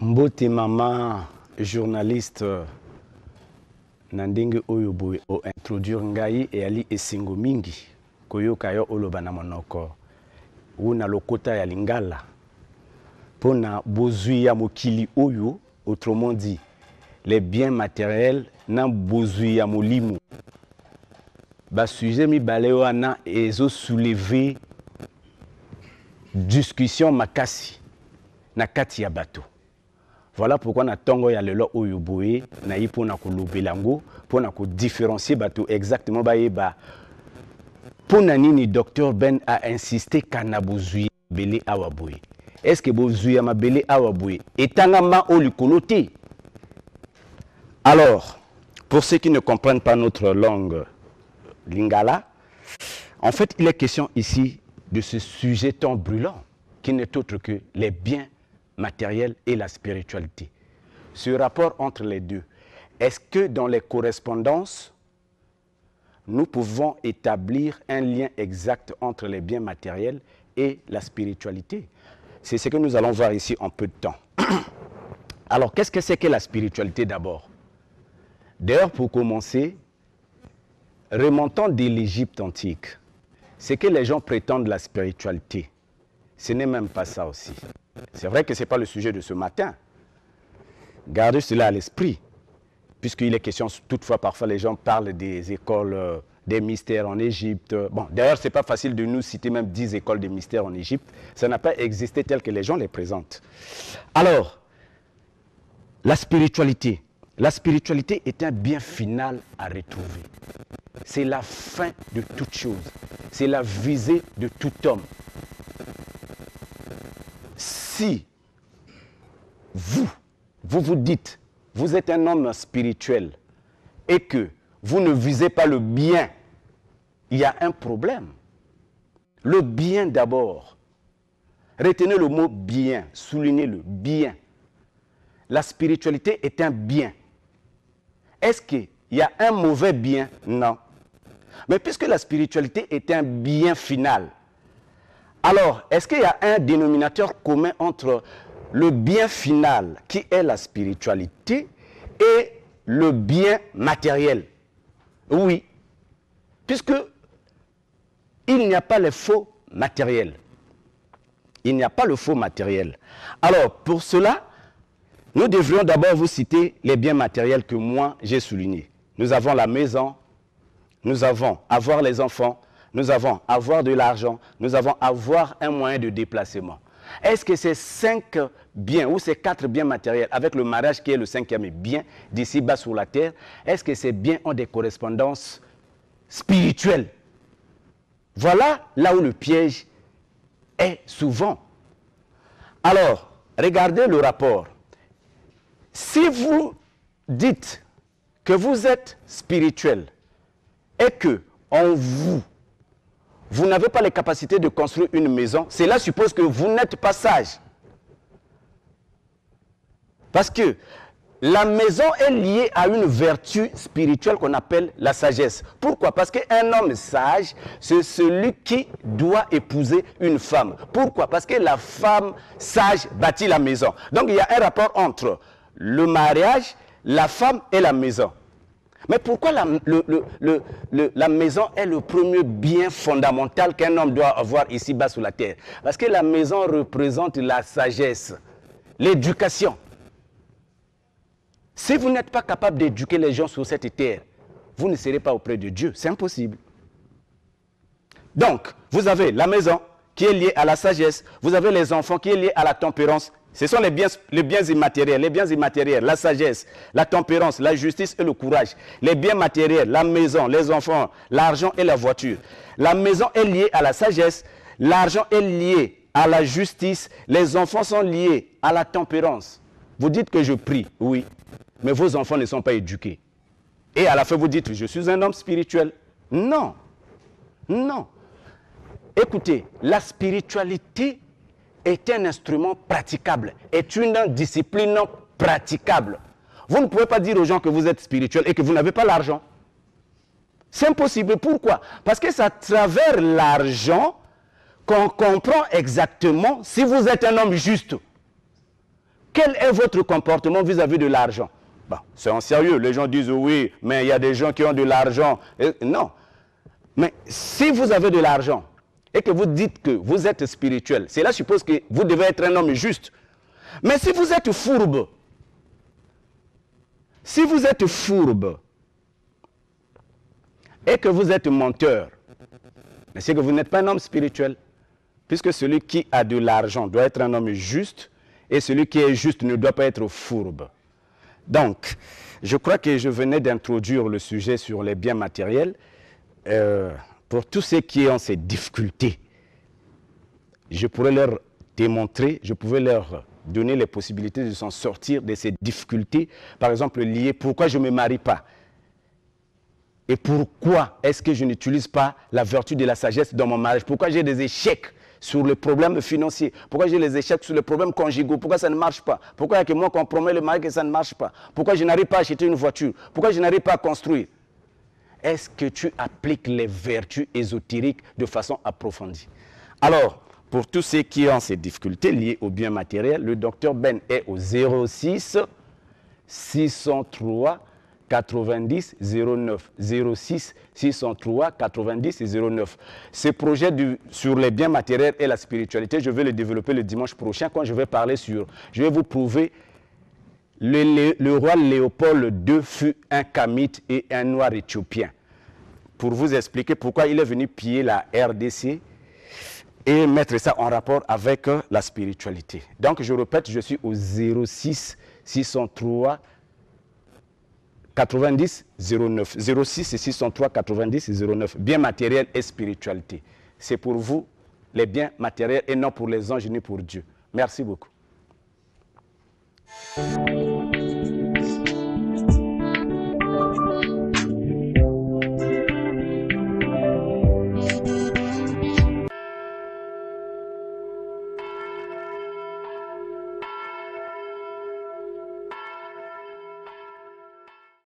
Mbote mama journaliste Nandenge Oyoboy o introduire ngai et ali esingo mingi koyoka yo oloba na monoko una lokota ya lingala pona bozui ya mokili oyo, autrement dit les biens matériels na bozui ya molimo ba sujet mi baleo ana ezo soulever discussion makasi na kati ya bateau. Voilà pourquoi na tongo ya lelo oyo boye na yipo na kolobelango pour na ko différencier bateau exactement ba yeba pona nini docteur Ben a insisté kana bozui belé awa boye. Est-ce que bozui ya mabele awa boye etangama o likoloté? Alors, pour ceux qui ne comprennent pas notre langue lingala, en fait, il est question ici de ce sujet tant brûlant qui n'est autre que les biens matériel et la spiritualité. Ce rapport entre les deux, est-ce que dans les correspondances, nous pouvons établir un lien exact entre les biens matériels et la spiritualité? C'est ce que nous allons voir ici en peu de temps. Alors, qu'est-ce que c'est que la spiritualité d'abord? D'ailleurs, pour commencer, remontons de l'Égypte antique. Ce que les gens prétendent la spiritualité, ce n'est même pas ça aussi. C'est vrai que ce n'est pas le sujet de ce matin. Gardez cela à l'esprit, puisqu'il est question, toutefois, parfois les gens parlent des écoles des mystères en Égypte. Bon, d'ailleurs, ce n'est pas facile de nous citer même 10 écoles de mystères en Égypte. Ça n'a pas existé tel que les gens les présentent. Alors, la spiritualité. La spiritualité est un bien final à retrouver. C'est la fin de toute chose. C'est la visée de tout homme. Si vous vous dites, vous êtes un homme spirituel et que vous ne visez pas le bien, il y a un problème. Le bien d'abord. Retenez le mot bien, soulignez-le, bien. La spiritualité est un bien. Est-ce qu'il y a un mauvais bien? Non. Mais puisque la spiritualité est un bien final, alors, est-ce qu'il y a un dénominateur commun entre le bien final, qui est la spiritualité, et le bien matériel? Oui, puisque il n'y a pas le faux matériel. Il n'y a pas le faux matériel. Alors, pour cela, nous devrions d'abord vous citer les biens matériels que moi, j'ai soulignés. Nous avons la maison, nous avons avoir les enfants, nous avons avoir de l'argent, nous avons avoir un moyen de déplacement. Est-ce que ces 5 biens ou ces 4 biens matériels, avec le mariage qui est le 5e bien d'ici bas sur la terre, est-ce que ces biens ont des correspondances spirituelles? Voilà là où le piège est souvent. Alors, regardez le rapport. Si vous dites que vous êtes spirituel et que en vous n'avez pas les capacités de construire une maison, cela suppose que vous n'êtes pas sage. Parce que la maison est liée à une vertu spirituelle qu'on appelle la sagesse. Pourquoi? Parce qu'un homme sage, c'est celui qui doit épouser une femme. Pourquoi? Parce que la femme sage bâtit la maison. Donc il y a un rapport entre le mariage, la femme et la maison. Mais pourquoi la maison est le premier bien fondamental qu'un homme doit avoir ici-bas sur la terre? Parce que la maison représente la sagesse, l'éducation. Si vous n'êtes pas capable d'éduquer les gens sur cette terre, vous ne serez pas auprès de Dieu. C'est impossible. Donc, vous avez la maison qui est liée à la sagesse. Vous avez les enfants qui est liée à la tempérance. Ce sont les biens immatériels. Les biens immatériels, la sagesse, la tempérance, la justice et le courage. Les biens matériels, la maison, les enfants, l'argent et la voiture. La maison est liée à la sagesse. L'argent est lié à la justice. Les enfants sont liés à la tempérance. Vous dites que je prie, oui. Mais vos enfants ne sont pas éduqués. Et à la fin, vous dites, je suis un homme spirituel. Non. Non. Écoutez, la spiritualité est un instrument praticable, est une discipline praticable. Vous ne pouvez pas dire aux gens que vous êtes spirituel et que vous n'avez pas l'argent. C'est impossible. Pourquoi? Parce que c'est à travers l'argent qu'on comprend exactement si vous êtes un homme juste. Quel est votre comportement vis-à-vis de l'argent? Bon, c'est en sérieux. Les gens disent oui, mais il y a des gens qui ont de l'argent. Non. Mais si vous avez de l'argent et que vous dites que vous êtes spirituel, cela suppose que vous devez être un homme juste. Mais si vous êtes fourbe, et que vous êtes menteur, c'est que vous n'êtes pas un homme spirituel. Puisque celui qui a de l'argent doit être un homme juste, et celui qui est juste ne doit pas être fourbe. Donc, je crois que je venais d'introduire le sujet sur les biens matériels. Pour tous ceux qui ont ces difficultés, je pourrais leur démontrer, je pouvais leur donner les possibilités de s'en sortir de ces difficultés, par exemple liées, pourquoi je ne me marie pas? Et pourquoi est-ce que je n'utilise pas la vertu de la sagesse dans mon mariage? Pourquoi j'ai des échecs sur le problème financier? Pourquoi j'ai des échecs sur le problème conjugaux? Pourquoi ça ne marche pas? Pourquoi il y a que moi qu'on promet le mari que ça ne marche pas? Pourquoi je n'arrive pas à acheter une voiture? Pourquoi je n'arrive pas à construire? Est-ce que tu appliques les vertus ésotériques de façon approfondie? Alors, pour tous ceux qui ont ces difficultés liées aux biens matériels, le docteur Ben est au 06 603 90 09 06 603 90 09. Ce projet sur les biens matériels et la spiritualité, je vais le développer le dimanche prochain quand je vais parler sur, je vais vous prouver le roi Léopold II fut un kamite et un noir éthiopien. Pour vous expliquer pourquoi il est venu piller la RDC et mettre ça en rapport avec la spiritualité. Donc je répète, je suis au 06 603 90 09. 06 603 90 09. Biens matériels et spiritualité. C'est pour vous, les biens matériels, et non pour les anges ni pour Dieu. Merci beaucoup.